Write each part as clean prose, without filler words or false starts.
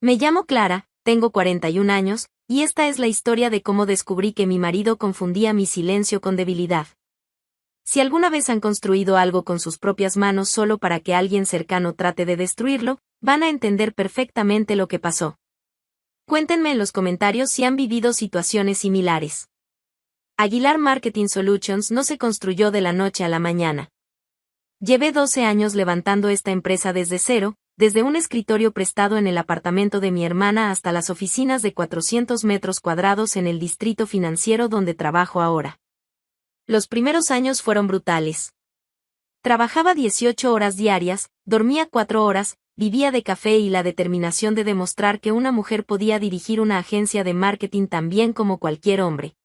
Me llamo Clara, tengo 41 años, y esta es la historia de cómo descubrí que mi marido confundía mi silencio con debilidad. Si alguna vez han construido algo con sus propias manos solo para que alguien cercano trate de destruirlo, van a entender perfectamente lo que pasó. Cuéntenme en los comentarios si han vivido situaciones similares. Aguilar Marketing Solutions no se construyó de la noche a la mañana. Llevé 12 años levantando esta empresa desde cero, desde un escritorio prestado en el apartamento de mi hermana hasta las oficinas de 400 metros cuadrados en el distrito financiero donde trabajo ahora. Los primeros años fueron brutales. Trabajaba 18 horas diarias, dormía 4 horas, vivía de café y la determinación de demostrar que una mujer podía dirigir una agencia de marketing tan bien como cualquier hombre.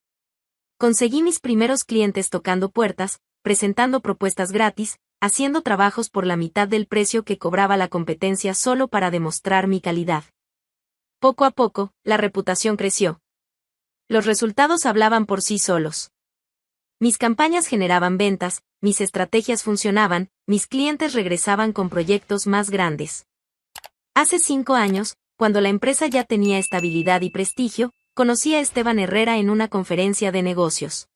Conseguí mis primeros clientes tocando puertas, presentando propuestas gratis, haciendo trabajos por la mitad del precio que cobraba la competencia solo para demostrar mi calidad. Poco a poco, la reputación creció. Los resultados hablaban por sí solos. Mis campañas generaban ventas, mis estrategias funcionaban, mis clientes regresaban con proyectos más grandes. Hace 5 años, cuando la empresa ya tenía estabilidad y prestigio, conocí a Esteban Herrera en una conferencia de negocios.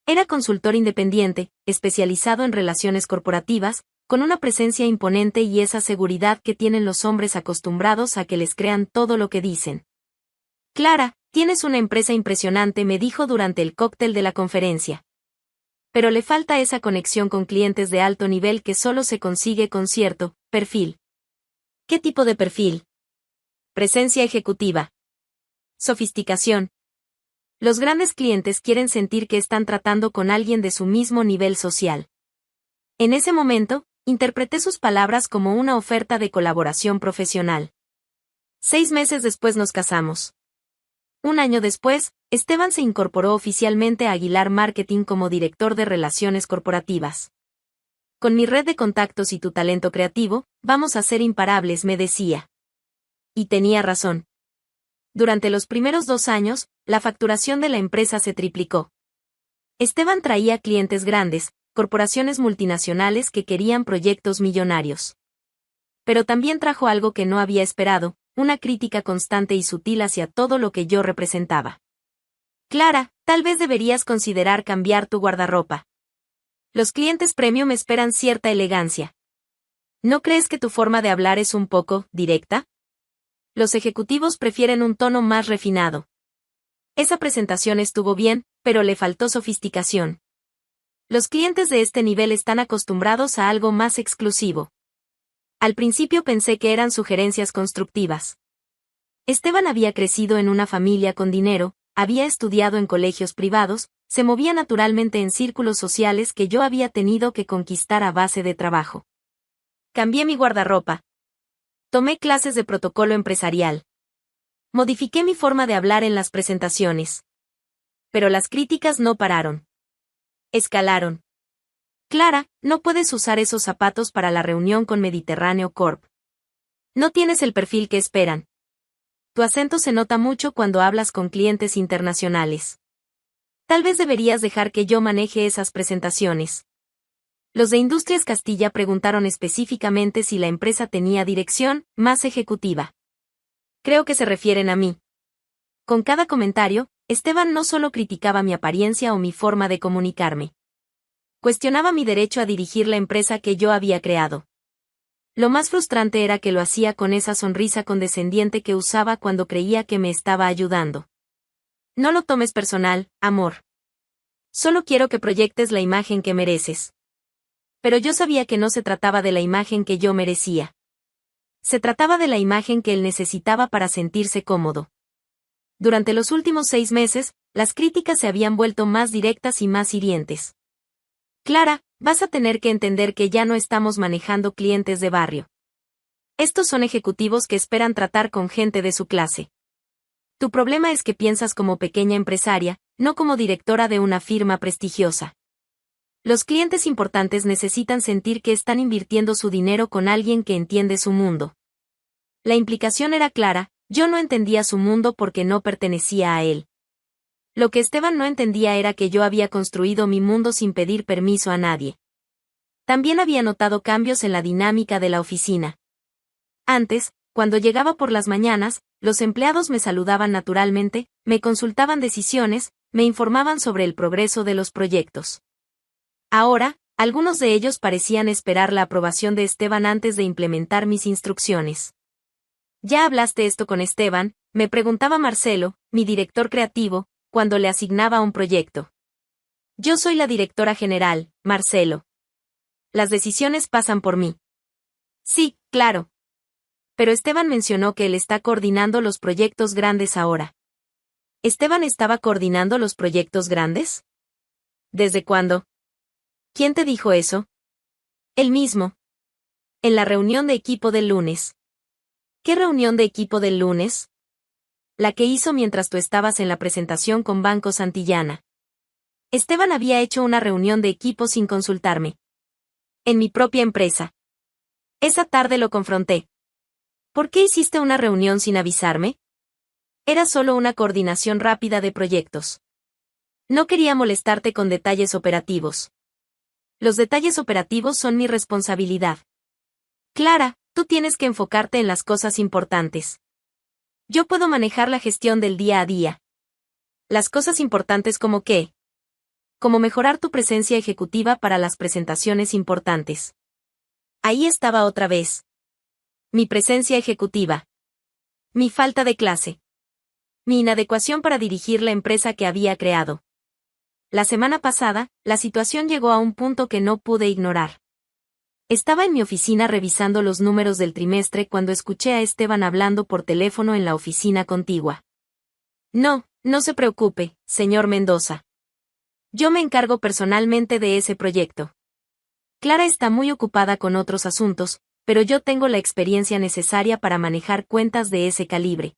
Era consultor independiente, especializado en relaciones corporativas, con una presencia imponente y esa seguridad que tienen los hombres acostumbrados a que les crean todo lo que dicen. Clara, tienes una empresa impresionante, me dijo durante el cóctel de la conferencia. Pero le falta esa conexión con clientes de alto nivel que solo se consigue con cierto perfil. ¿Qué tipo de perfil? Presencia ejecutiva. Sofisticación. Los grandes clientes quieren sentir que están tratando con alguien de su mismo nivel social. En ese momento, interpreté sus palabras como una oferta de colaboración profesional. 6 meses después nos casamos. Un año después, Esteban se incorporó oficialmente a Aguilar Marketing como director de relaciones corporativas. Con mi red de contactos y tu talento creativo, vamos a ser imparables, me decía. Y tenía razón. Durante los primeros 2 años, la facturación de la empresa se triplicó. Esteban traía clientes grandes, corporaciones multinacionales que querían proyectos millonarios. Pero también trajo algo que no había esperado, una crítica constante y sutil hacia todo lo que yo representaba. Clara, tal vez deberías considerar cambiar tu guardarropa. Los clientes premium esperan cierta elegancia. ¿No crees que tu forma de hablar es un poco directa? Los ejecutivos prefieren un tono más refinado. Esa presentación estuvo bien, pero le faltó sofisticación. Los clientes de este nivel están acostumbrados a algo más exclusivo. Al principio pensé que eran sugerencias constructivas. Esteban había crecido en una familia con dinero, había estudiado en colegios privados, se movía naturalmente en círculos sociales que yo había tenido que conquistar a base de trabajo. Cambié mi guardarropa. Tomé clases de protocolo empresarial. Modifiqué mi forma de hablar en las presentaciones. Pero las críticas no pararon. Escalaron. Clara, no puedes usar esos zapatos para la reunión con Mediterráneo Corp. No tienes el perfil que esperan. Tu acento se nota mucho cuando hablas con clientes internacionales. Tal vez deberías dejar que yo maneje esas presentaciones. Los de Industrias Castilla preguntaron específicamente si la empresa tenía dirección más ejecutiva. Creo que se refieren a mí. Con cada comentario, Esteban no solo criticaba mi apariencia o mi forma de comunicarme. Cuestionaba mi derecho a dirigir la empresa que yo había creado. Lo más frustrante era que lo hacía con esa sonrisa condescendiente que usaba cuando creía que me estaba ayudando. No lo tomes personal, amor. Solo quiero que proyectes la imagen que mereces. Pero yo sabía que no se trataba de la imagen que yo merecía. Se trataba de la imagen que él necesitaba para sentirse cómodo. Durante los últimos 6 meses, las críticas se habían vuelto más directas y más hirientes. Clara, vas a tener que entender que ya no estamos manejando clientes de barrio. Estos son ejecutivos que esperan tratar con gente de su clase. Tu problema es que piensas como pequeña empresaria, no como directora de una firma prestigiosa. Los clientes importantes necesitan sentir que están invirtiendo su dinero con alguien que entiende su mundo. La implicación era clara, yo no entendía su mundo porque no pertenecía a él. Lo que Esteban no entendía era que yo había construido mi mundo sin pedir permiso a nadie. También había notado cambios en la dinámica de la oficina. Antes, Cuando llegaba por las mañanas, los empleados me saludaban naturalmente, me consultaban decisiones, me informaban sobre el progreso de los proyectos. Ahora, algunos de ellos parecían esperar la aprobación de Esteban antes de implementar mis instrucciones. ¿Ya hablaste esto con Esteban?, me preguntaba Marcelo, mi director creativo, cuando le asignaba un proyecto. Yo soy la directora general, Marcelo. Las decisiones pasan por mí. Sí, claro. Pero Esteban mencionó que él está coordinando los proyectos grandes ahora. ¿Esteban estaba coordinando los proyectos grandes? ¿Desde cuándo? ¿Quién te dijo eso? Él mismo. En la reunión de equipo del lunes. ¿Qué reunión de equipo del lunes? La que hizo mientras tú estabas en la presentación con Banco Santillana. Esteban había hecho una reunión de equipo sin consultarme. En mi propia empresa. Esa tarde lo confronté. ¿Por qué hiciste una reunión sin avisarme? Era solo una coordinación rápida de proyectos. No quería molestarte con detalles operativos. Los detalles operativos son mi responsabilidad. Clara, tú tienes que enfocarte en las cosas importantes. Yo puedo manejar la gestión del día a día. Las cosas importantes como qué. Como mejorar tu presencia ejecutiva para las presentaciones importantes. Ahí estaba otra vez. Mi presencia ejecutiva. Mi falta de clase. Mi inadecuación para dirigir la empresa que había creado. La semana pasada, la situación llegó a un punto que no pude ignorar. Estaba en mi oficina revisando los números del trimestre cuando escuché a Esteban hablando por teléfono en la oficina contigua. No, no se preocupe, señor Mendoza. Yo me encargo personalmente de ese proyecto. Clara está muy ocupada con otros asuntos, pero yo tengo la experiencia necesaria para manejar cuentas de ese calibre.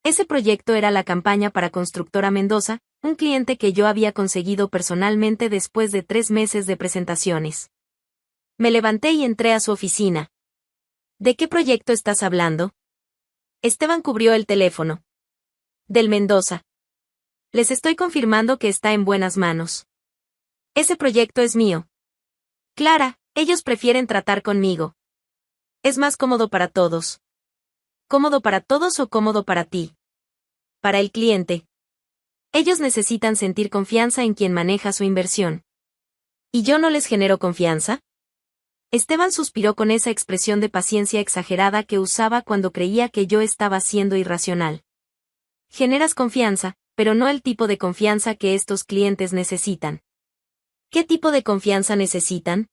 Ese proyecto era la campaña para Constructora Mendoza, un cliente que yo había conseguido personalmente después de 3 meses de presentaciones. Me levanté y entré a su oficina. ¿De qué proyecto estás hablando? Esteban cubrió el teléfono. Del Mendoza. Les estoy confirmando que está en buenas manos. Ese proyecto es mío. Clara, ellos prefieren tratar conmigo. Es más cómodo para todos. ¿Cómodo para todos o cómodo para ti? Para el cliente. Ellos necesitan sentir confianza en quien maneja su inversión. ¿Y yo no les genero confianza? Esteban suspiró con esa expresión de paciencia exagerada que usaba cuando creía que yo estaba siendo irracional. Generas confianza, pero no el tipo de confianza que estos clientes necesitan. ¿Qué tipo de confianza necesitan?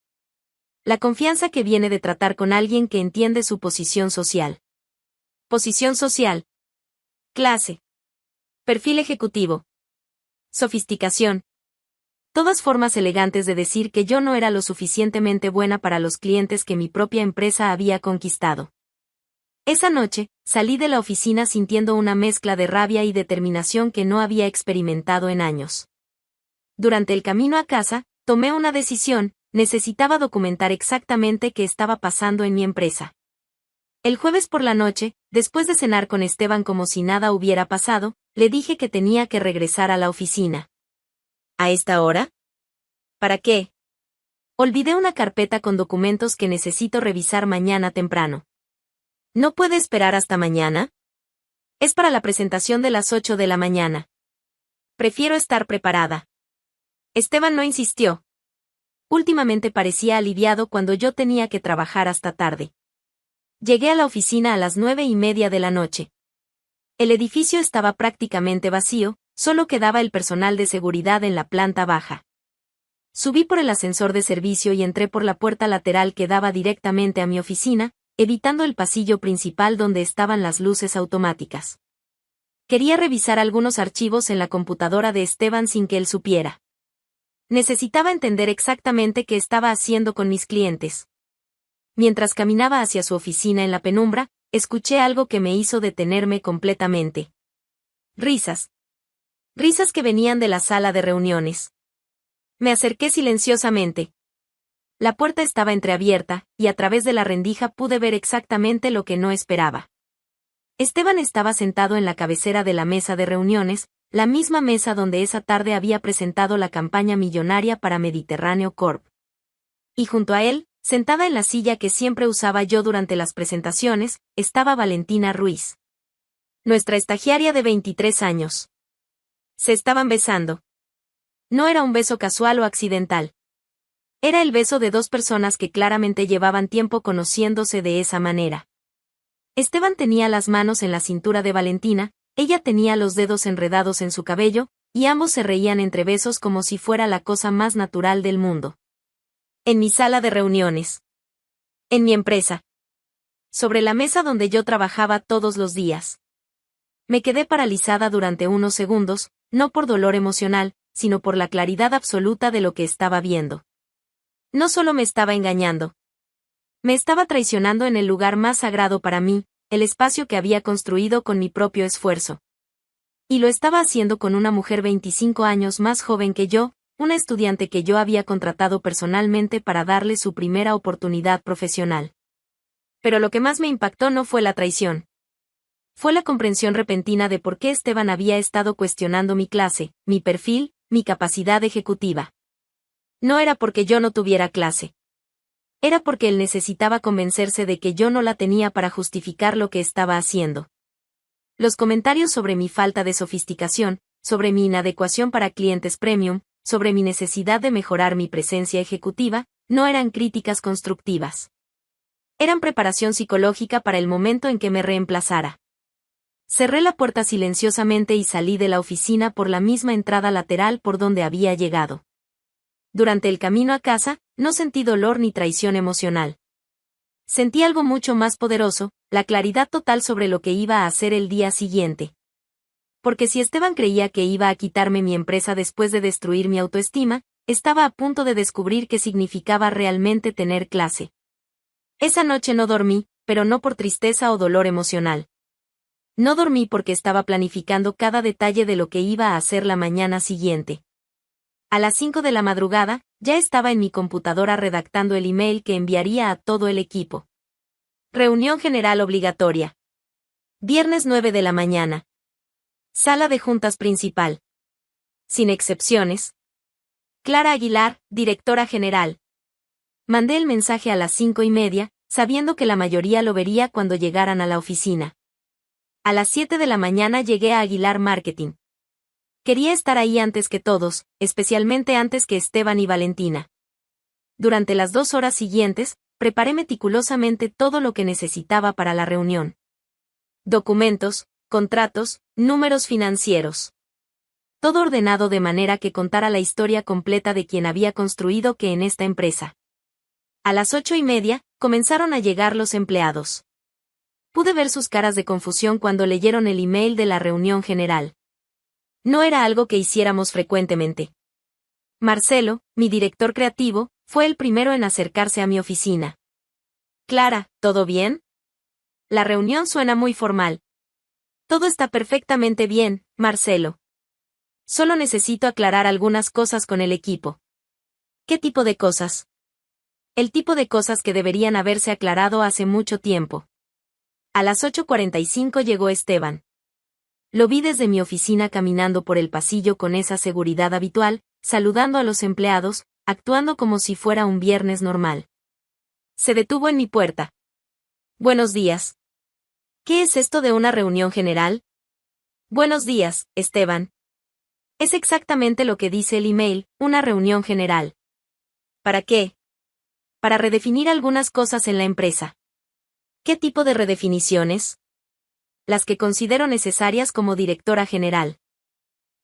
La confianza que viene de tratar con alguien que entiende su posición social. Posición social. Clase. Perfil ejecutivo. Sofisticación. Todas formas elegantes de decir que yo no era lo suficientemente buena para los clientes que mi propia empresa había conquistado. Esa noche, salí de la oficina sintiendo una mezcla de rabia y determinación que no había experimentado en años. Durante el camino a casa, tomé una decisión, necesitaba documentar exactamente qué estaba pasando en mi empresa. El jueves por la noche, después de cenar con Esteban como si nada hubiera pasado, le dije que tenía que regresar a la oficina. ¿A esta hora? ¿Para qué? Olvidé una carpeta con documentos que necesito revisar mañana temprano. ¿No puede esperar hasta mañana? Es para la presentación de las 8 de la mañana. Prefiero estar preparada. Esteban no insistió. Últimamente parecía aliviado cuando yo tenía que trabajar hasta tarde. Llegué a la oficina a las 9:30 de la noche. El edificio estaba prácticamente vacío, solo quedaba el personal de seguridad en la planta baja. Subí por el ascensor de servicio y entré por la puerta lateral que daba directamente a mi oficina, evitando el pasillo principal donde estaban las luces automáticas. Quería revisar algunos archivos en la computadora de Esteban sin que él supiera. Necesitaba entender exactamente qué estaba haciendo con mis clientes. Mientras caminaba hacia su oficina en la penumbra, escuché algo que me hizo detenerme completamente. Risas. Risas que venían de la sala de reuniones. Me acerqué silenciosamente. La puerta estaba entreabierta, y a través de la rendija pude ver exactamente lo que no esperaba. Esteban estaba sentado en la cabecera de la mesa de reuniones, la misma mesa donde esa tarde había presentado la campaña millonaria para Mediterráneo Corp. Y junto a él, Sentada en la silla que siempre usaba yo durante las presentaciones, estaba Valentina Ruiz. Nuestra estagiaria de 23 años. Se estaban besando. No era un beso casual o accidental. Era el beso de dos personas que claramente llevaban tiempo conociéndose de esa manera. Esteban tenía las manos en la cintura de Valentina, ella tenía los dedos enredados en su cabello, y ambos se reían entre besos como si fuera la cosa más natural del mundo. En mi sala de reuniones. En mi empresa. Sobre la mesa donde yo trabajaba todos los días. Me quedé paralizada durante unos segundos, no por dolor emocional, sino por la claridad absoluta de lo que estaba viendo. No solo me estaba engañando. Me estaba traicionando en el lugar más sagrado para mí, el espacio que había construido con mi propio esfuerzo. Y lo estaba haciendo con una mujer 25 años más joven que yo, una estudiante que yo había contratado personalmente para darle su primera oportunidad profesional. Pero lo que más me impactó no fue la traición. Fue la comprensión repentina de por qué Esteban había estado cuestionando mi clase, mi perfil, mi capacidad ejecutiva. No era porque yo no tuviera clase. Era porque él necesitaba convencerse de que yo no la tenía para justificar lo que estaba haciendo. Los comentarios sobre mi falta de sofisticación, sobre mi inadecuación para clientes premium, sobre mi necesidad de mejorar mi presencia ejecutiva, no eran críticas constructivas. Eran preparación psicológica para el momento en que me reemplazara. Cerré la puerta silenciosamente y salí de la oficina por la misma entrada lateral por donde había llegado. Durante el camino a casa, no sentí dolor ni traición emocional. Sentí algo mucho más poderoso, la claridad total sobre lo que iba a hacer el día siguiente. Porque si Esteban creía que iba a quitarme mi empresa después de destruir mi autoestima, estaba a punto de descubrir qué significaba realmente tener clase. Esa noche no dormí, pero no por tristeza o dolor emocional. No dormí porque estaba planificando cada detalle de lo que iba a hacer la mañana siguiente. A las 5 de la madrugada, ya estaba en mi computadora redactando el email que enviaría a todo el equipo. Reunión general obligatoria. Viernes 9 de la mañana. Sala de juntas principal. Sin excepciones. Clara Aguilar, directora general. Mandé el mensaje a las 5:30, sabiendo que la mayoría lo vería cuando llegaran a la oficina. A las 7 de la mañana llegué a Aguilar Marketing. Quería estar ahí antes que todos, especialmente antes que Esteban y Valentina. Durante las 2 horas siguientes, preparé meticulosamente todo lo que necesitaba para la reunión. Documentos, contratos, números financieros. Todo ordenado de manera que contara la historia completa de quien había construido que en esta empresa. A las 8:30, comenzaron a llegar los empleados. Pude ver sus caras de confusión cuando leyeron el email de la reunión general. No era algo que hiciéramos frecuentemente. Marcelo, mi director creativo, fue el primero en acercarse a mi oficina. Clara, ¿todo bien? La reunión suena muy formal. Todo está perfectamente bien, Marcelo. Solo necesito aclarar algunas cosas con el equipo. ¿Qué tipo de cosas? El tipo de cosas que deberían haberse aclarado hace mucho tiempo. A las 8:45 llegó Esteban. Lo vi desde mi oficina caminando por el pasillo con esa seguridad habitual, saludando a los empleados, actuando como si fuera un viernes normal. Se detuvo en mi puerta. Buenos días. ¿Qué es esto de una reunión general? Buenos días, Esteban. Es exactamente lo que dice el email, una reunión general. ¿Para qué? Para redefinir algunas cosas en la empresa. ¿Qué tipo de redefiniciones? Las que considero necesarias como directora general.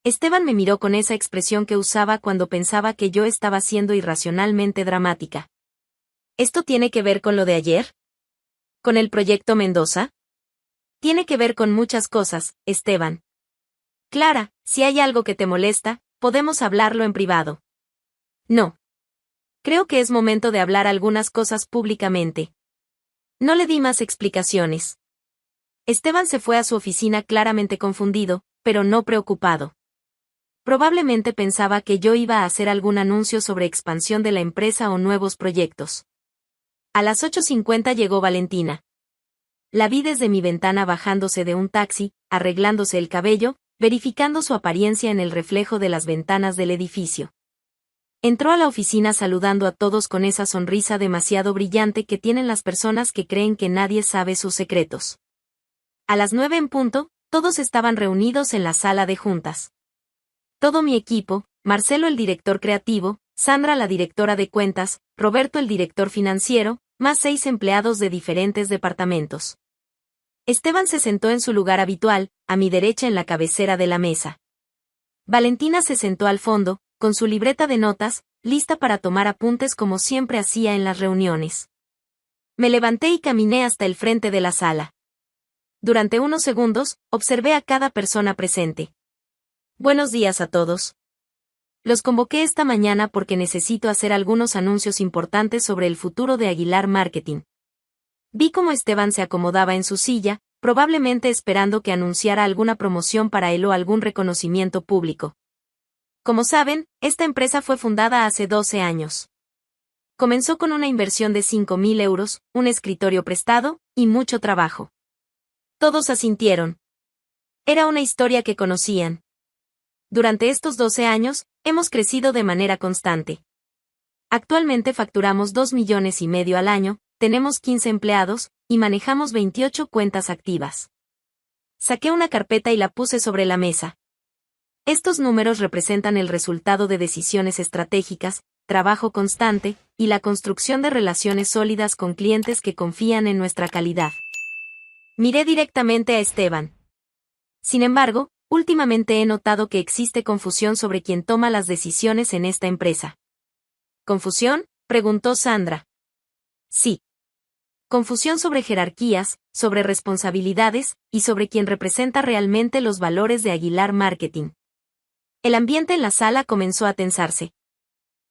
Esteban me miró con esa expresión que usaba cuando pensaba que yo estaba siendo irracionalmente dramática. ¿Esto tiene que ver con lo de ayer? ¿Con el proyecto Mendoza? Tiene que ver con muchas cosas, Esteban. Clara, si hay algo que te molesta, podemos hablarlo en privado. No. Creo que es momento de hablar algunas cosas públicamente. No le di más explicaciones. Esteban se fue a su oficina claramente confundido, pero no preocupado. Probablemente pensaba que yo iba a hacer algún anuncio sobre expansión de la empresa o nuevos proyectos. A las 8:50 llegó Valentina. La vi desde mi ventana bajándose de un taxi, arreglándose el cabello, verificando su apariencia en el reflejo de las ventanas del edificio. Entró a la oficina saludando a todos con esa sonrisa demasiado brillante que tienen las personas que creen que nadie sabe sus secretos. A las 9 en punto, todos estaban reunidos en la sala de juntas. Todo mi equipo, Marcelo el director creativo, Sandra la directora de cuentas, Roberto el director financiero, más 6 empleados de diferentes departamentos. Esteban se sentó en su lugar habitual, a mi derecha en la cabecera de la mesa. Valentina se sentó al fondo, con su libreta de notas, lista para tomar apuntes como siempre hacía en las reuniones. Me levanté y caminé hasta el frente de la sala. Durante unos segundos, observé a cada persona presente. Buenos días a todos. Los convoqué esta mañana porque necesito hacer algunos anuncios importantes sobre el futuro de Aguilar Marketing. Vi cómo Esteban se acomodaba en su silla, probablemente esperando que anunciara alguna promoción para él o algún reconocimiento público. Como saben, esta empresa fue fundada hace 12 años. Comenzó con una inversión de 5.000 euros, un escritorio prestado, y mucho trabajo. Todos asintieron. Era una historia que conocían. Durante estos 12 años, hemos crecido de manera constante. Actualmente facturamos 2,5 millones al año, tenemos 15 empleados, y manejamos 28 cuentas activas. Saqué una carpeta y la puse sobre la mesa. Estos números representan el resultado de decisiones estratégicas, trabajo constante, y la construcción de relaciones sólidas con clientes que confían en nuestra calidad. Miré directamente a Esteban. Sin embargo, últimamente he notado que existe confusión sobre quién toma las decisiones en esta empresa. ¿Confusión?, preguntó Sandra. Sí. Confusión sobre jerarquías, sobre responsabilidades, y sobre quién representa realmente los valores de Aguilar Marketing. El ambiente en la sala comenzó a tensarse.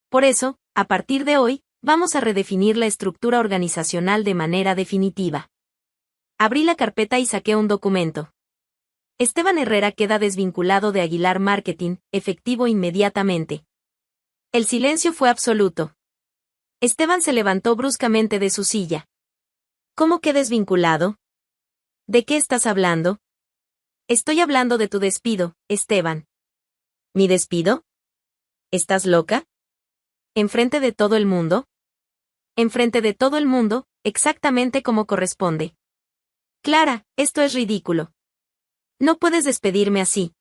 Por eso, a partir de hoy, vamos a redefinir la estructura organizacional de manera definitiva. Abrí la carpeta y saqué un documento. Esteban Herrera queda desvinculado de Aguilar Marketing, efectivo inmediatamente. El silencio fue absoluto. Esteban se levantó bruscamente de su silla. ¿Cómo que desvinculado? ¿De qué estás hablando? Estoy hablando de tu despido, Esteban. ¿Mi despido? ¿Estás loca? ¿Enfrente de todo el mundo? Enfrente de todo el mundo, exactamente como corresponde. Clara, esto es ridículo. No puedes despedirme así.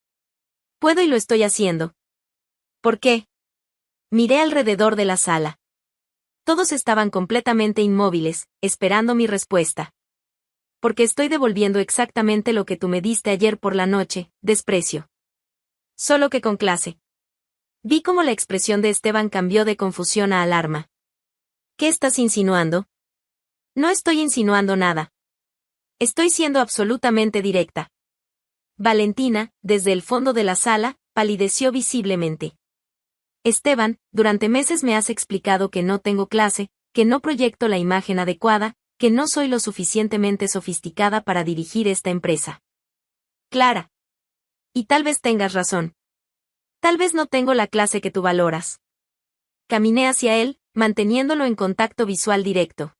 Puedo y lo estoy haciendo. ¿Por qué? Miré alrededor de la sala. Todos estaban completamente inmóviles, esperando mi respuesta. Porque estoy devolviendo exactamente lo que tú me diste ayer por la noche, desprecio. Solo que con clase. Vi cómo la expresión de Esteban cambió de confusión a alarma. ¿Qué estás insinuando? No estoy insinuando nada. Estoy siendo absolutamente directa. Valentina, desde el fondo de la sala, palideció visiblemente. Esteban, durante meses me has explicado que no tengo clase, que no proyecto la imagen adecuada, que no soy lo suficientemente sofisticada para dirigir esta empresa. Clara. Y tal vez tengas razón. Tal vez no tengo la clase que tú valoras. Caminé hacia él, manteniéndolo en contacto visual directo.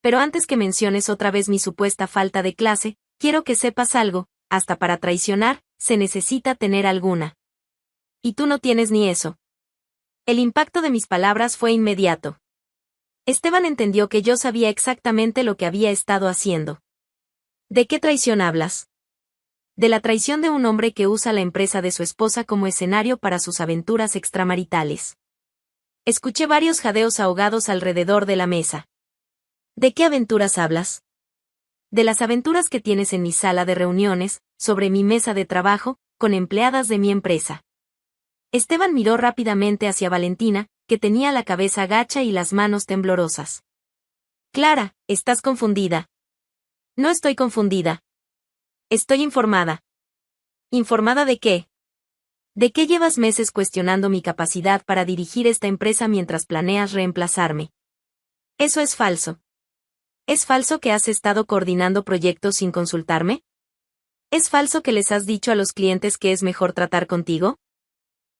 Pero antes que menciones otra vez mi supuesta falta de clase, quiero que sepas algo, hasta para traicionar, se necesita tener alguna. Y tú no tienes ni eso. El impacto de mis palabras fue inmediato. Esteban entendió que yo sabía exactamente lo que había estado haciendo. ¿De qué traición hablas? De la traición de un hombre que usa la empresa de su esposa como escenario para sus aventuras extramaritales. Escuché varios jadeos ahogados alrededor de la mesa. ¿De qué aventuras hablas? De las aventuras que tienes en mi sala de reuniones, sobre mi mesa de trabajo, con empleadas de mi empresa. Esteban miró rápidamente hacia Valentina, que tenía la cabeza gacha y las manos temblorosas. Clara, estás confundida. No estoy confundida. Estoy informada. ¿Informada de qué? ¿De qué llevas meses cuestionando mi capacidad para dirigir esta empresa mientras planeas reemplazarme? Eso es falso. ¿Es falso que has estado coordinando proyectos sin consultarme? ¿Es falso que les has dicho a los clientes que es mejor tratar contigo?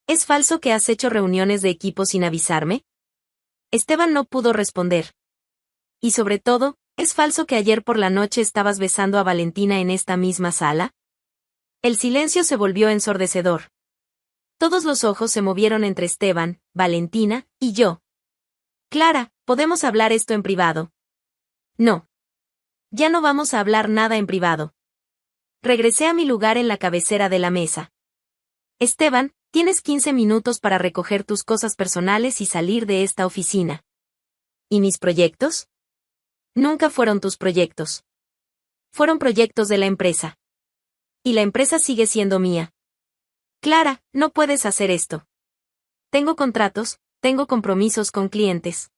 ¿Es falso que has hecho reuniones de equipo sin avisarme? Esteban no pudo responder. Y sobre todo, ¿es falso que ayer por la noche estabas besando a Valentina en esta misma sala? El silencio se volvió ensordecedor. Todos los ojos se movieron entre Esteban, Valentina y yo. Clara, ¿podemos hablar esto en privado? No. Ya no vamos a hablar nada en privado. Regresé a mi lugar en la cabecera de la mesa. Esteban, tienes 15 minutos para recoger tus cosas personales y salir de esta oficina. ¿Y mis proyectos? Nunca fueron tus proyectos. Fueron proyectos de la empresa. Y la empresa sigue siendo mía. Clara, no puedes hacer esto. Tengo contratos, tengo compromisos con clientes.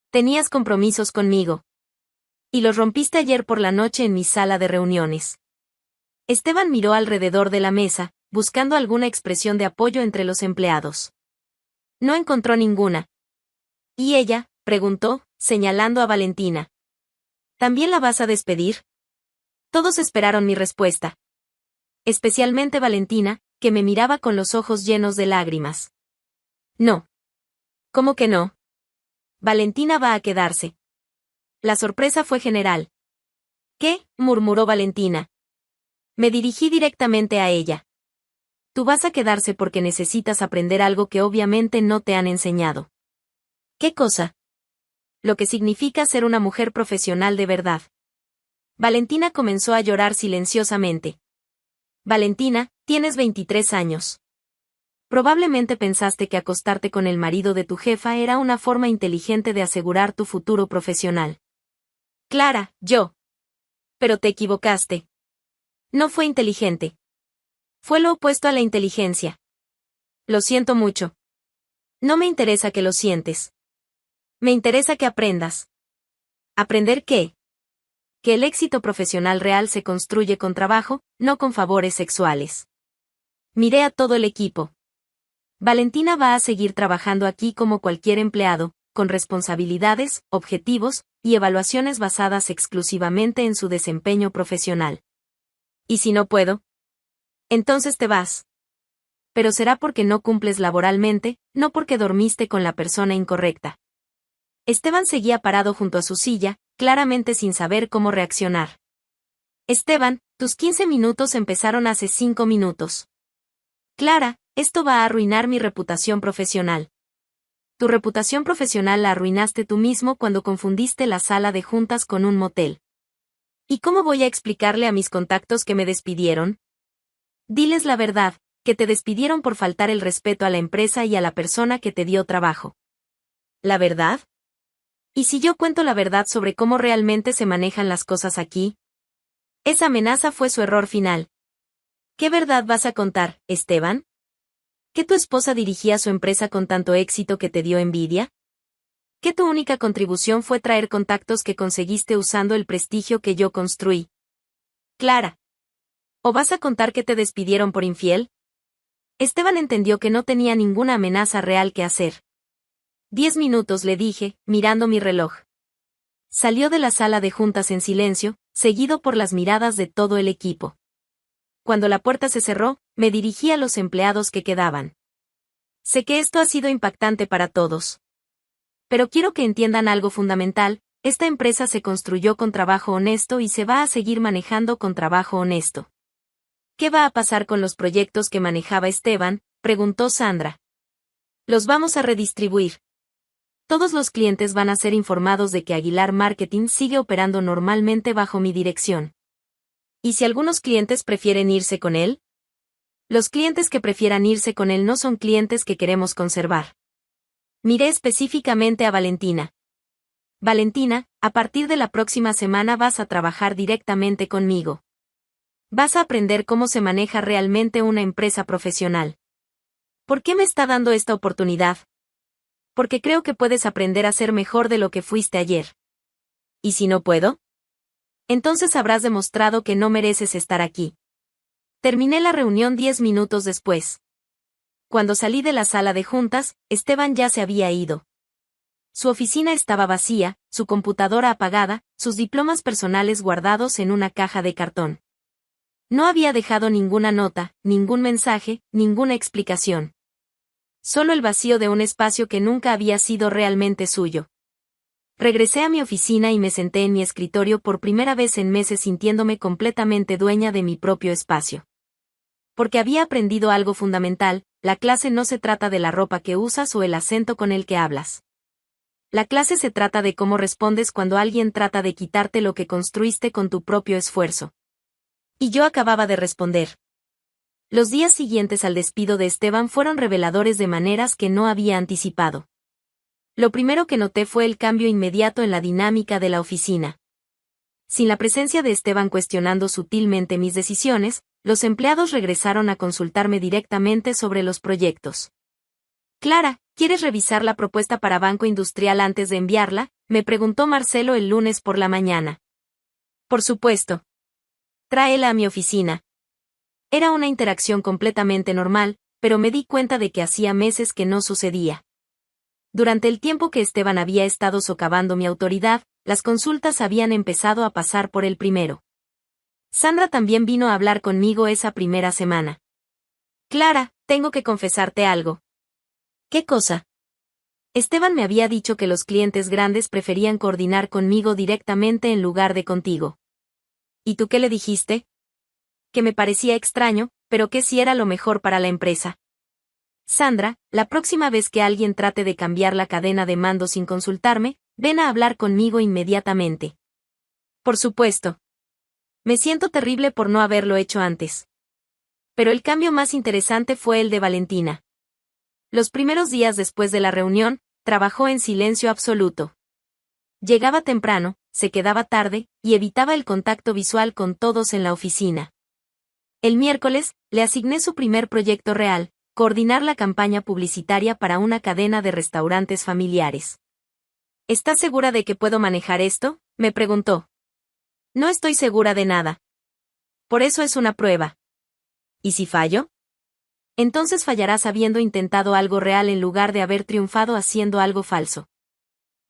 Tenías compromisos conmigo. Y los rompiste ayer por la noche en mi sala de reuniones. Esteban miró alrededor de la mesa, buscando alguna expresión de apoyo entre los empleados. No encontró ninguna. ¿Y ella?, preguntó, señalando a Valentina. ¿También la vas a despedir? Todos esperaron mi respuesta. Especialmente Valentina, que me miraba con los ojos llenos de lágrimas. No. ¿Cómo que no? Valentina va a quedarse. La sorpresa fue general. ¿Qué?, murmuró Valentina. Me dirigí directamente a ella. Tú vas a quedarse porque necesitas aprender algo que obviamente no te han enseñado. ¿Qué cosa? Lo que significa ser una mujer profesional de verdad. Valentina comenzó a llorar silenciosamente. Valentina, tienes 23 años. Probablemente pensaste que acostarte con el marido de tu jefa era una forma inteligente de asegurar tu futuro profesional. Clara, yo. Pero te equivocaste. No fue inteligente. Fue lo opuesto a la inteligencia. Lo siento mucho. No me interesa que lo sientes. Me interesa que aprendas. ¿Aprender qué? Que el éxito profesional real se construye con trabajo, no con favores sexuales. Miré a todo el equipo. Valentina va a seguir trabajando aquí como cualquier empleado, con responsabilidades, objetivos, y evaluaciones basadas exclusivamente en su desempeño profesional. ¿Y si no puedo? Entonces te vas. Pero será porque no cumples laboralmente, no porque dormiste con la persona incorrecta. Esteban seguía parado junto a su silla, claramente sin saber cómo reaccionar. Esteban, tus 15 minutos empezaron hace 5 minutos. Clara, esto va a arruinar mi reputación profesional. Tu reputación profesional la arruinaste tú mismo cuando confundiste la sala de juntas con un motel. ¿Y cómo voy a explicarle a mis contactos que me despidieron? Diles la verdad, que te despidieron por faltar el respeto a la empresa y a la persona que te dio trabajo. ¿La verdad? ¿Y si yo cuento la verdad sobre cómo realmente se manejan las cosas aquí? Esa amenaza fue su error final. ¿Qué verdad vas a contar, Esteban? ¿Que tu esposa dirigía su empresa con tanto éxito que te dio envidia? ¿Que tu única contribución fue traer contactos que conseguiste usando el prestigio que yo construí? Clara. ¿O vas a contar que te despidieron por infiel? Esteban entendió que no tenía ninguna amenaza real que hacer. 10 minutos, le dije, mirando mi reloj. Salió de la sala de juntas en silencio, seguido por las miradas de todo el equipo. Cuando la puerta se cerró, me dirigí a los empleados que quedaban. Sé que esto ha sido impactante para todos. Pero quiero que entiendan algo fundamental, esta empresa se construyó con trabajo honesto y se va a seguir manejando con trabajo honesto. ¿Qué va a pasar con los proyectos que manejaba Esteban?, preguntó Sandra. Los vamos a redistribuir. Todos los clientes van a ser informados de que Aguilar Marketing sigue operando normalmente bajo mi dirección. ¿Y si algunos clientes prefieren irse con él? Los clientes que prefieran irse con él no son clientes que queremos conservar. Miré específicamente a Valentina. Valentina, a partir de la próxima semana vas a trabajar directamente conmigo. Vas a aprender cómo se maneja realmente una empresa profesional. ¿Por qué me está dando esta oportunidad? Porque creo que puedes aprender a ser mejor de lo que fuiste ayer. ¿Y si no puedo? Entonces habrás demostrado que no mereces estar aquí. Terminé la reunión 10 minutos después. Cuando salí de la sala de juntas, Esteban ya se había ido. Su oficina estaba vacía, su computadora apagada, sus diplomas personales guardados en una caja de cartón. No había dejado ninguna nota, ningún mensaje, ninguna explicación. Solo el vacío de un espacio que nunca había sido realmente suyo. Regresé a mi oficina y me senté en mi escritorio por primera vez en meses sintiéndome completamente dueña de mi propio espacio. porque había aprendido algo fundamental: la clase no se trata de la ropa que usas o el acento con el que hablas. La clase se trata de cómo respondes cuando alguien trata de quitarte lo que construiste con tu propio esfuerzo. Y yo acababa de responder. Los días siguientes al despido de Esteban fueron reveladores de maneras que no había anticipado. Lo primero que noté fue el cambio inmediato en la dinámica de la oficina. Sin la presencia de Esteban cuestionando sutilmente mis decisiones, los empleados regresaron a consultarme directamente sobre los proyectos. Clara, ¿quieres revisar la propuesta para Banco Industrial antes de enviarla?, me preguntó Marcelo el lunes por la mañana. Por supuesto. Tráela a mi oficina. Era una interacción completamente normal, pero me di cuenta de que hacía meses que no sucedía. Durante el tiempo que Esteban había estado socavando mi autoridad, las consultas habían empezado a pasar por el primero. Sandra también vino a hablar conmigo esa primera semana. Clara, tengo que confesarte algo. ¿Qué cosa? Esteban me había dicho que los clientes grandes preferían coordinar conmigo directamente en lugar de contigo. ¿Y tú qué le dijiste? Que me parecía extraño, pero que sí era lo mejor para la empresa. Sandra, la próxima vez que alguien trate de cambiar la cadena de mando sin consultarme, ven a hablar conmigo inmediatamente. Por supuesto. Me siento terrible por no haberlo hecho antes. Pero el cambio más interesante fue el de Valentina. Los primeros días después de la reunión, trabajó en silencio absoluto. Llegaba temprano, se quedaba tarde, y evitaba el contacto visual con todos en la oficina. El miércoles, le asigné su primer proyecto real: coordinar la campaña publicitaria para una cadena de restaurantes familiares. ¿Estás segura de que puedo manejar esto?, me preguntó. No estoy segura de nada. Por eso es una prueba. ¿Y si fallo? Entonces fallarás habiendo intentado algo real en lugar de haber triunfado haciendo algo falso.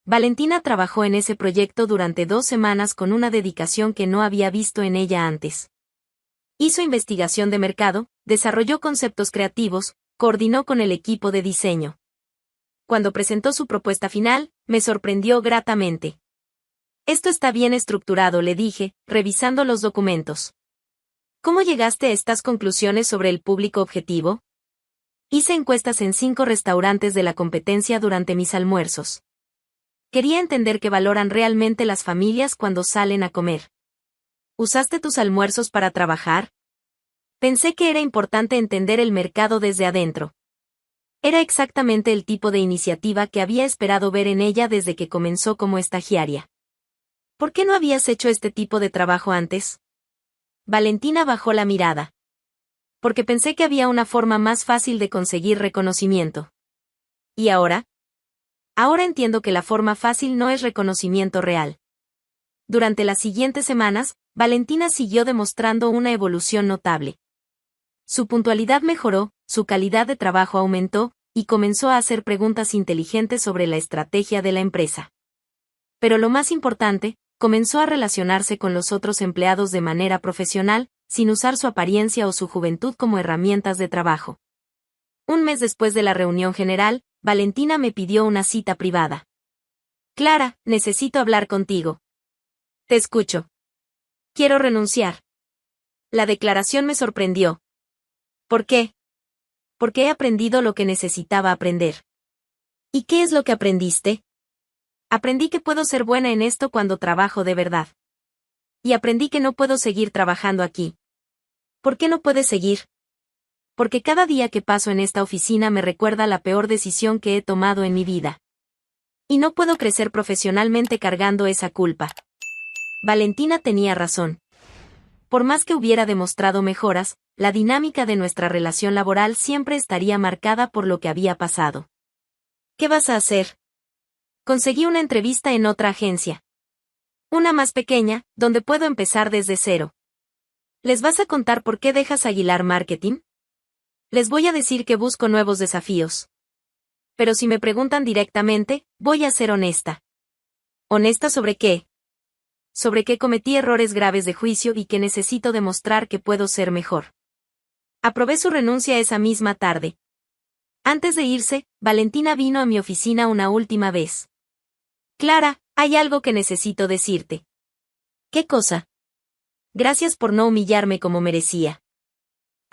Valentina trabajó en ese proyecto durante 2 semanas con una dedicación que no había visto en ella antes. Hizo investigación de mercado, desarrolló conceptos creativos, coordinó con el equipo de diseño. Cuando presentó su propuesta final, me sorprendió gratamente. Esto está bien estructurado, le dije, revisando los documentos. ¿Cómo llegaste a estas conclusiones sobre el público objetivo? Hice encuestas en 5 restaurantes de la competencia durante mis almuerzos. Quería entender qué valoran realmente las familias cuando salen a comer. ¿Usaste tus almuerzos para trabajar? Pensé que era importante entender el mercado desde adentro. Era exactamente el tipo de iniciativa que había esperado ver en ella desde que comenzó como estagiaria. ¿Por qué no habías hecho este tipo de trabajo antes? Valentina bajó la mirada. Porque pensé que había una forma más fácil de conseguir reconocimiento. ¿Y ahora? Ahora entiendo que la forma fácil no es reconocimiento real. Durante las siguientes semanas, Valentina siguió demostrando una evolución notable. Su puntualidad mejoró, su calidad de trabajo aumentó, y comenzó a hacer preguntas inteligentes sobre la estrategia de la empresa. Pero lo más importante, comenzó a relacionarse con los otros empleados de manera profesional, sin usar su apariencia o su juventud como herramientas de trabajo. Un mes después de la reunión general, Valentina me pidió una cita privada. Clara, necesito hablar contigo. Te escucho. Quiero renunciar. La declaración me sorprendió. ¿Por qué? Porque he aprendido lo que necesitaba aprender. ¿Y qué es lo que aprendiste? Aprendí que puedo ser buena en esto cuando trabajo de verdad. Y aprendí que no puedo seguir trabajando aquí. ¿Por qué no puedes seguir? Porque cada día que paso en esta oficina me recuerda la peor decisión que he tomado en mi vida. Y no puedo crecer profesionalmente cargando esa culpa. Valentina tenía razón. Por más que hubiera demostrado mejoras, la dinámica de nuestra relación laboral siempre estaría marcada por lo que había pasado. ¿Qué vas a hacer? Conseguí una entrevista en otra agencia. Una más pequeña, donde puedo empezar desde cero. ¿Les vas a contar por qué dejas Aguilar Marketing? Les voy a decir que busco nuevos desafíos. Pero si me preguntan directamente, voy a ser honesta. ¿Honesta sobre qué? Sobre que cometí errores graves de juicio y que necesito demostrar que puedo ser mejor. Aprobé su renuncia esa misma tarde. Antes de irse, Valentina vino a mi oficina una última vez. Clara, hay algo que necesito decirte. ¿Qué cosa? Gracias por no humillarme como merecía.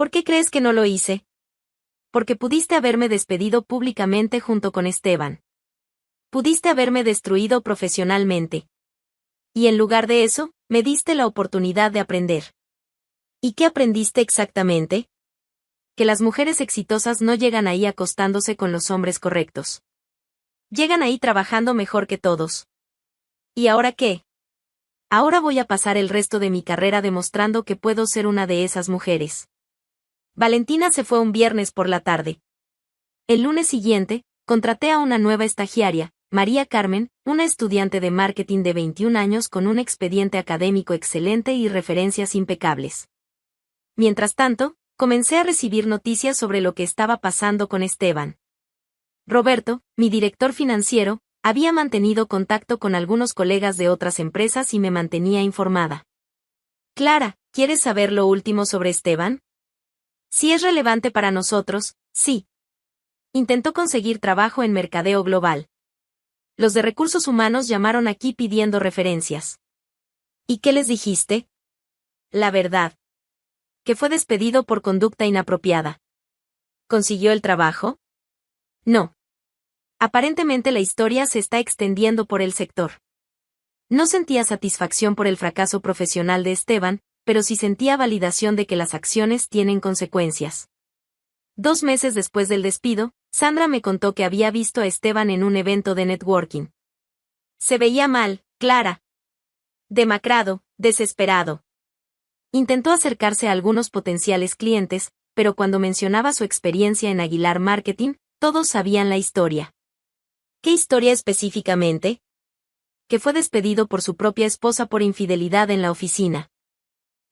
¿Por qué crees que no lo hice? Porque pudiste haberme despedido públicamente junto con Esteban. Pudiste haberme destruido profesionalmente. Y en lugar de eso, me diste la oportunidad de aprender. ¿Y qué aprendiste exactamente? Que las mujeres exitosas no llegan ahí acostándose con los hombres correctos. Llegan ahí trabajando mejor que todos. ¿Y ahora qué? Ahora voy a pasar el resto de mi carrera demostrando que puedo ser una de esas mujeres. Valentina se fue un viernes por la tarde. El lunes siguiente, contraté a una nueva estagiaria, María Carmen, una estudiante de marketing de 21 años con un expediente académico excelente y referencias impecables. Mientras tanto, comencé a recibir noticias sobre lo que estaba pasando con Esteban. Roberto, mi director financiero, había mantenido contacto con algunos colegas de otras empresas y me mantenía informada. Clara, ¿quieres saber lo último sobre Esteban? Si es relevante para nosotros, sí. Intentó conseguir trabajo en mercadeo global. Los de recursos humanos llamaron aquí pidiendo referencias. ¿Y qué les dijiste? La verdad. Que fue despedido por conducta inapropiada. ¿Consiguió el trabajo? No. Aparentemente la historia se está extendiendo por el sector. No sentía satisfacción por el fracaso profesional de Esteban, pero sí sentía validación de que las acciones tienen consecuencias. 2 meses después del despido, Sandra me contó que había visto a Esteban en un evento de networking. Se veía mal, Clara. Demacrado, desesperado. Intentó acercarse a algunos potenciales clientes, pero cuando mencionaba su experiencia en Aguilar Marketing, todos sabían la historia. ¿Qué historia específicamente? Que fue despedido por su propia esposa por infidelidad en la oficina.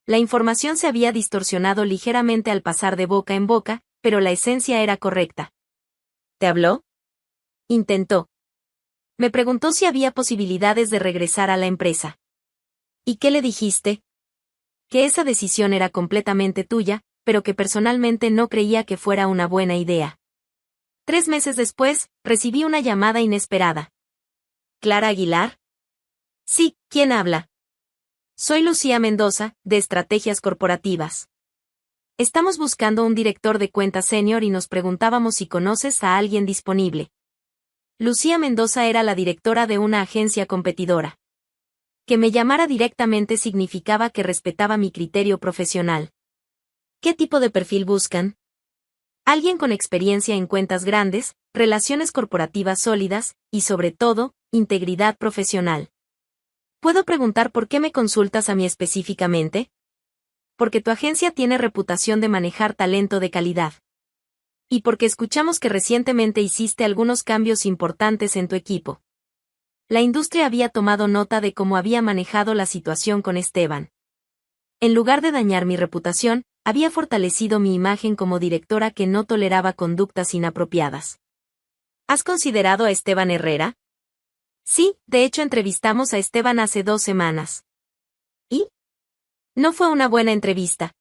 La información se había distorsionado ligeramente al pasar de boca en boca, pero la esencia era correcta. ¿Te habló? Intentó. Me preguntó si había posibilidades de regresar a la empresa. ¿Y qué le dijiste? Que esa decisión era completamente tuya, pero que personalmente no creía que fuera una buena idea. 3 meses después, recibí una llamada inesperada. ¿Clara Aguilar? Sí, ¿quién habla? Soy Lucía Mendoza, de Estrategias Corporativas. Estamos buscando un director de cuenta senior y nos preguntábamos si conoces a alguien disponible. Lucía Mendoza era la directora de una agencia competidora. Que me llamara directamente significaba que respetaba mi criterio profesional. ¿Qué tipo de perfil buscan? Alguien con experiencia en cuentas grandes, relaciones corporativas sólidas, y sobre todo, integridad profesional. ¿Puedo preguntar por qué me consultas a mí específicamente? Porque tu agencia tiene reputación de manejar talento de calidad. Y porque escuchamos que recientemente hiciste algunos cambios importantes en tu equipo. La industria había tomado nota de cómo había manejado la situación con Esteban. En lugar de dañar mi reputación, había fortalecido mi imagen como directora que no toleraba conductas inapropiadas. ¿Has considerado a Esteban Herrera? Sí, de hecho entrevistamos a Esteban hace 2 semanas. ¿Y? No fue una buena entrevista.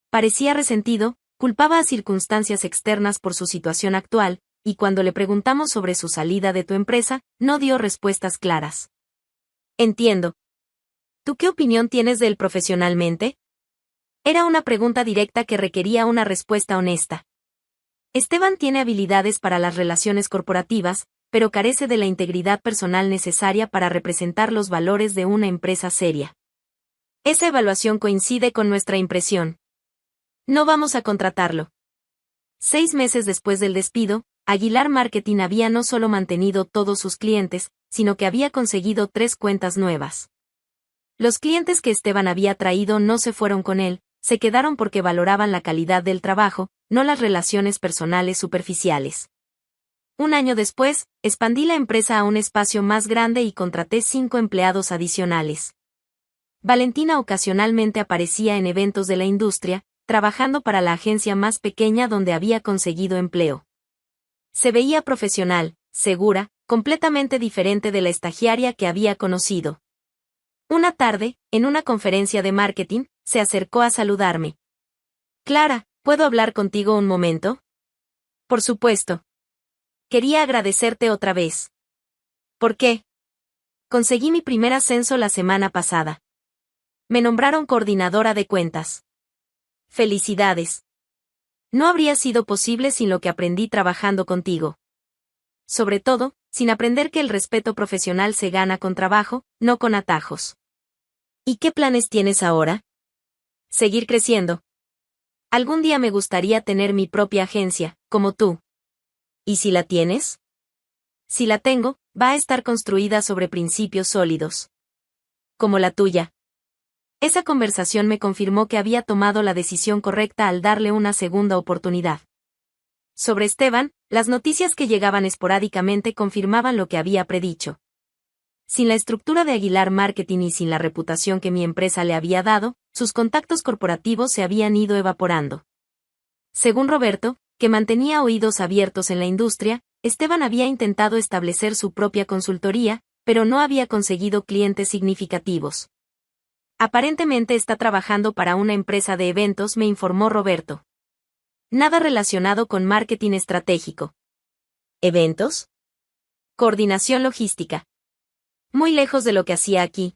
Parecía resentido, culpaba a circunstancias externas por su situación actual, y cuando le preguntamos sobre su salida de tu empresa, no dio respuestas claras. Entiendo. ¿Tú qué opinión tienes de él profesionalmente? Era una pregunta directa que requería una respuesta honesta. Esteban tiene habilidades para las relaciones corporativas, pero carece de la integridad personal necesaria para representar los valores de una empresa seria. Esa evaluación coincide con nuestra impresión. No vamos a contratarlo. 6 meses después del despido, Aguilar Marketing había no solo mantenido todos sus clientes, sino que había conseguido 3 cuentas nuevas. Los clientes que Esteban había traído no se fueron con él, se quedaron porque valoraban la calidad del trabajo, no las relaciones personales superficiales. 1 año después, expandí la empresa a un espacio más grande y contraté 5 empleados adicionales. Valentina ocasionalmente aparecía en eventos de la industria, trabajando para la agencia más pequeña donde había conseguido empleo. Se veía profesional, segura, completamente diferente de la estagiaria que había conocido. Una tarde, en una conferencia de marketing, se acercó a saludarme. Clara, ¿puedo hablar contigo un momento? Por supuesto. Quería agradecerte otra vez. ¿Por qué? Conseguí mi primer ascenso la semana pasada. Me nombraron coordinadora de cuentas. Felicidades. No habría sido posible sin lo que aprendí trabajando contigo. Sobre todo, sin aprender que el respeto profesional se gana con trabajo, no con atajos. ¿Y qué planes tienes ahora? Seguir creciendo. Algún día me gustaría tener mi propia agencia, como tú. ¿Y si la tienes? Si la tengo, va a estar construida sobre principios sólidos. Como la tuya. Esa conversación me confirmó que había tomado la decisión correcta al darle una segunda oportunidad. Sobre Esteban, las noticias que llegaban esporádicamente confirmaban lo que había predicho. Sin la estructura de Aguilar Marketing y sin la reputación que mi empresa le había dado, sus contactos corporativos se habían ido evaporando. Según Roberto, que mantenía oídos abiertos en la industria, Esteban había intentado establecer su propia consultoría, pero no había conseguido clientes significativos. Aparentemente está trabajando para una empresa de eventos, me informó Roberto. Nada relacionado con marketing estratégico. ¿Eventos? Coordinación logística. Muy lejos de lo que hacía aquí.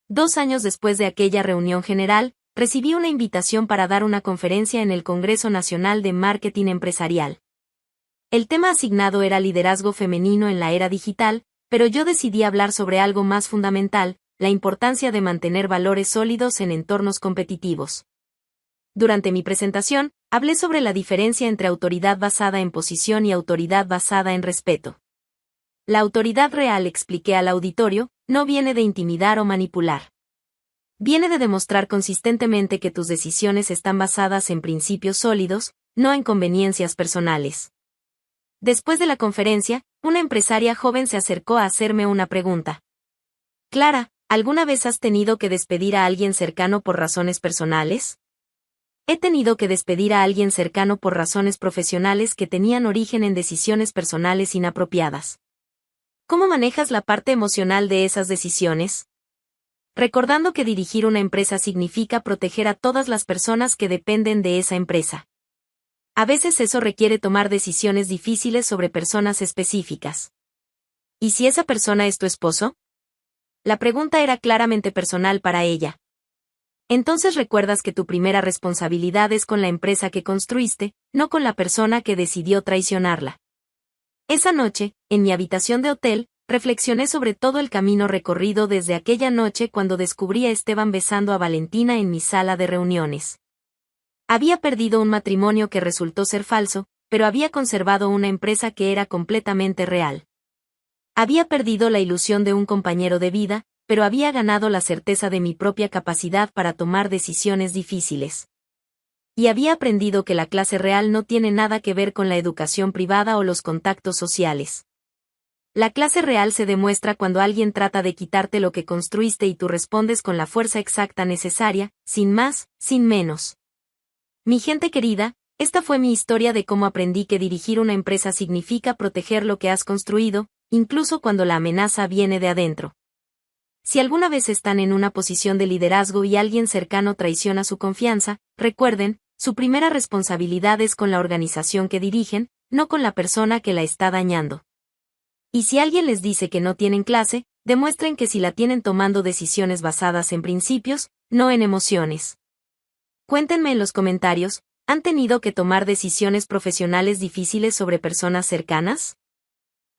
2 años después de aquella reunión general, recibí una invitación para dar una conferencia en el Congreso Nacional de Marketing Empresarial. El tema asignado era liderazgo femenino en la era digital, pero yo decidí hablar sobre algo más fundamental, la importancia de mantener valores sólidos en entornos competitivos. Durante mi presentación, hablé sobre la diferencia entre autoridad basada en posición y autoridad basada en respeto. La autoridad real, expliqué al auditorio, no viene de intimidar o manipular. Viene de demostrar consistentemente que tus decisiones están basadas en principios sólidos, no en conveniencias personales. Después de la conferencia, una empresaria joven se acercó a hacerme una pregunta. Clara, ¿alguna vez has tenido que despedir a alguien cercano por razones personales? He tenido que despedir a alguien cercano por razones profesionales que tenían origen en decisiones personales inapropiadas. ¿Cómo manejas la parte emocional de esas decisiones? Recordando que dirigir una empresa significa proteger a todas las personas que dependen de esa empresa. A veces eso requiere tomar decisiones difíciles sobre personas específicas. ¿Y si esa persona es tu esposo? La pregunta era claramente personal para ella. Entonces recuerdas que tu primera responsabilidad es con la empresa que construiste, no con la persona que decidió traicionarla. Esa noche, en mi habitación de hotel, reflexioné sobre todo el camino recorrido desde aquella noche cuando descubrí a Esteban besando a Valentina en mi sala de reuniones. Había perdido un matrimonio que resultó ser falso, pero había conservado una empresa que era completamente real. Había perdido la ilusión de un compañero de vida, pero había ganado la certeza de mi propia capacidad para tomar decisiones difíciles. Y había aprendido que la clase real no tiene nada que ver con la educación privada o los contactos sociales. La clase real se demuestra cuando alguien trata de quitarte lo que construiste y tú respondes con la fuerza exacta necesaria, sin más, sin menos. Mi gente querida, esta fue mi historia de cómo aprendí que dirigir una empresa significa proteger lo que has construido, incluso cuando la amenaza viene de adentro. Si alguna vez están en una posición de liderazgo y alguien cercano traiciona su confianza, recuerden, su primera responsabilidad es con la organización que dirigen, no con la persona que la está dañando. Y si alguien les dice que no tienen clase, demuestren que sí la tienen tomando decisiones basadas en principios, no en emociones. Cuéntenme en los comentarios, ¿han tenido que tomar decisiones profesionales difíciles sobre personas cercanas?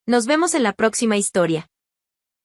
Nos vemos en la próxima historia.